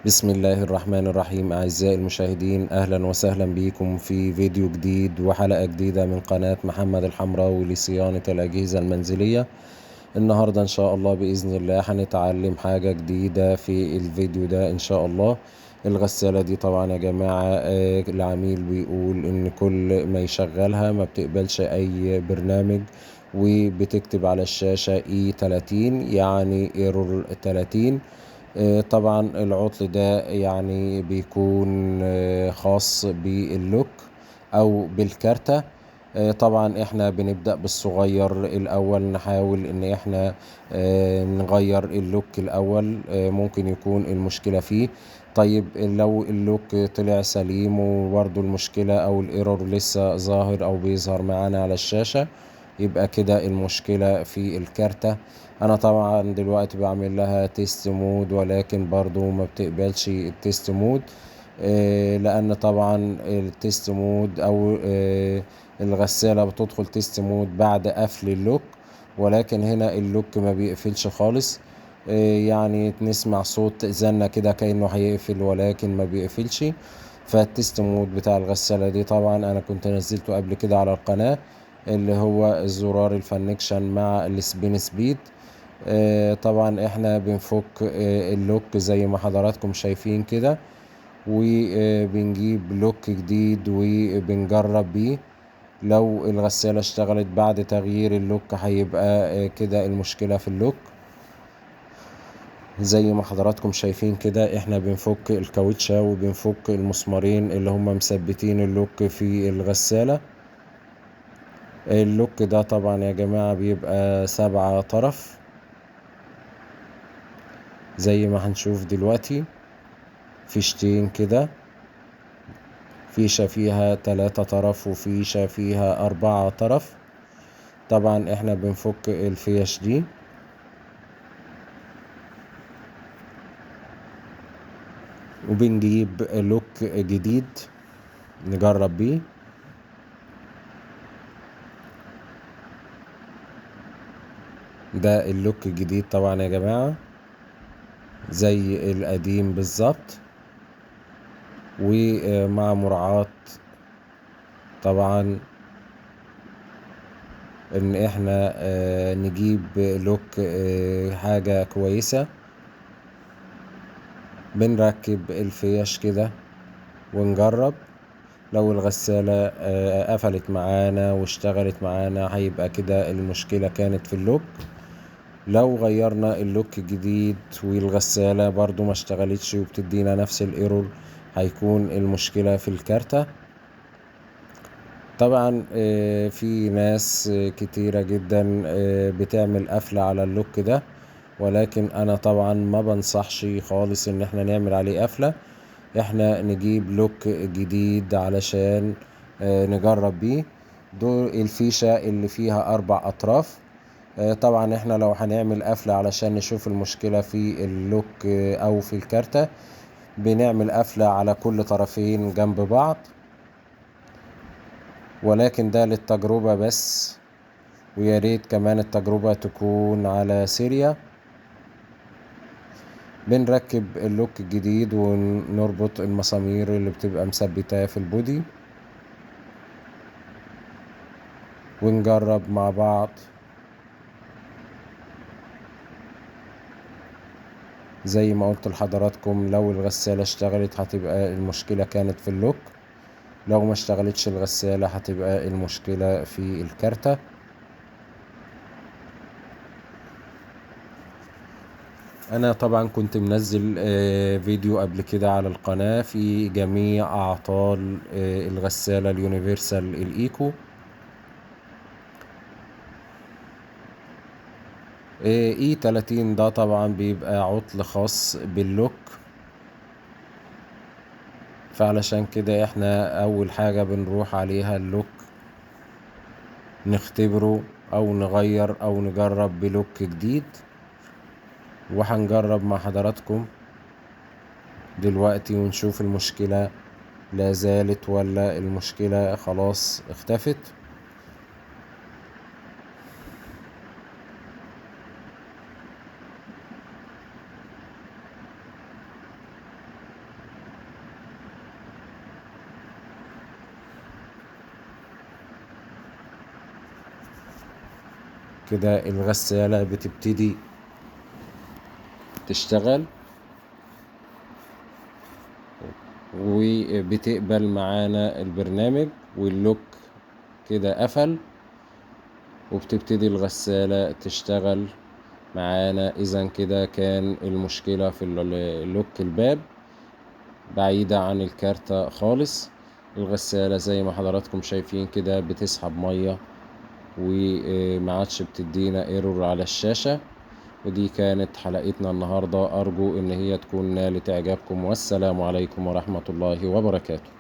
بسم الله الرحمن الرحيم. أعزائي المشاهدين، أهلا وسهلا بكم في فيديو جديد وحلقة جديدة من قناة محمد الحمراوي لصيانة الأجهزة المنزلية. النهاردة إن شاء الله بإذن الله هنتعلم حاجة جديدة في الفيديو ده إن شاء الله. الغسالة دي طبعا يا جماعة، العميل بيقول إن كل ما يشغلها ما بتقبلش أي برنامج، وبتكتب على الشاشة E30 يعني ايرور 30. طبعا العطل ده يعني بيكون خاص باللوك او بالكارتة. طبعا احنا بنبدأ بالصغير الاول، نحاول ان احنا نغير اللوك الاول. ممكن يكون المشكلة فيه. طيب لو اللوك طلع سليم وبرضه المشكلة او الايرور لسه ظاهر او بيظهر معانا على الشاشة، يبقى كده المشكلة في الكارتة. انا طبعا دلوقتي بعمل لها تيست مود، ولكن برضو ما بتقبلش التيست مود. لان طبعا التيست مود او الغسالة بتدخل تيست مود بعد قفل اللوك، ولكن هنا اللوك ما بيقفلش خالص. يعني نسمع صوت زنة كده كأنه هيقفل ولكن ما بيقفلش. فالتيست مود بتاع الغسالة دي طبعا انا كنت نزلته قبل كده على القناة، اللي هو الزرار الفنكشن مع السبين سبيد. طبعا احنا بنفك اللوك زي ما حضراتكم شايفين كده، وبنجيب لوك جديد وبنجرب بيه. لو الغسالة اشتغلت بعد تغيير اللوك هيبقى كده المشكلة في اللوك. زي ما حضراتكم شايفين كده احنا بنفك الكاوتشة وبنفك المسمارين اللي هم مثبتين اللوك في الغسالة. اللوك ده طبعا يا جماعة بيبقى 7 طرف زي ما هنشوف دلوقتي. فيشتين كده، فيشة فيها 3 طرف وفيشة فيها 4 طرف. طبعا احنا بنفك الفيش دي وبنجيب لوك جديد نجرب بيه. ده اللوك الجديد طبعا يا جماعة زي القديم بالظبط، ومع مراعاة طبعا ان احنا نجيب لوك حاجة كويسة. بنركب الفيش كده ونجرب. لو الغسالة قفلت معانا واشتغلت معانا هيبقى كده المشكلة كانت في اللوك. لو غيرنا اللوك الجديد والغسالة برضو ما اشتغلتش وبتدينا نفس الايرور، هيكون المشكلة في الكارتة. طبعا في ناس كتيرة جدا بتعمل قفلة على اللوك ده، ولكن انا طبعا ما بنصحش خالص ان احنا نعمل عليه قفلة. احنا نجيب لوك جديد علشان نجرب بيه. دول الفيشة اللي فيها 4 اطراف. طبعا احنا لو هنعمل قفلة علشان نشوف المشكلة في اللوك او في الكارتة، بنعمل قفلة على كل طرفين جنب بعض، ولكن ده للتجربة بس. ويا ريت كمان التجربة تكون على سيريا. بنركب اللوك الجديد ونربط المسامير اللي بتبقى مثبتاه في البودي ونجرب مع بعض. زي ما قلت لحضراتكم، لو الغسالة اشتغلت هتبقى المشكلة كانت في اللوك، لو ما اشتغلتش الغسالة هتبقى المشكلة في الكارتة. انا طبعا كنت منزل فيديو قبل كده على القناة في جميع اعطال الغسالة اليونيفرسال الايكو. E30 ده طبعا بيبقى عطل خاص باللوك. فعلشان كده احنا اول حاجة بنروح عليها اللوك، نختبره او نغير او نجرب بلوك جديد. وهنجرب مع حضراتكم دلوقتي ونشوف المشكلة لا زالت ولا المشكلة خلاص اختفت. كده الغسالة بتبتدي تشتغل وبتقبل معانا البرنامج، واللوك كده قفل، وبتبتدي الغسالة تشتغل معانا. اذا كده كان المشكلة في لوك الباب بعيدة عن الكارتة خالص. الغسالة زي ما حضراتكم شايفين كده بتسحب مية وما عادش بتدينا ايرور على الشاشة. ودي كانت حلقتنا النهاردة، أرجو إن هي تكون نالت إعجابكم، والسلام عليكم ورحمة الله وبركاته.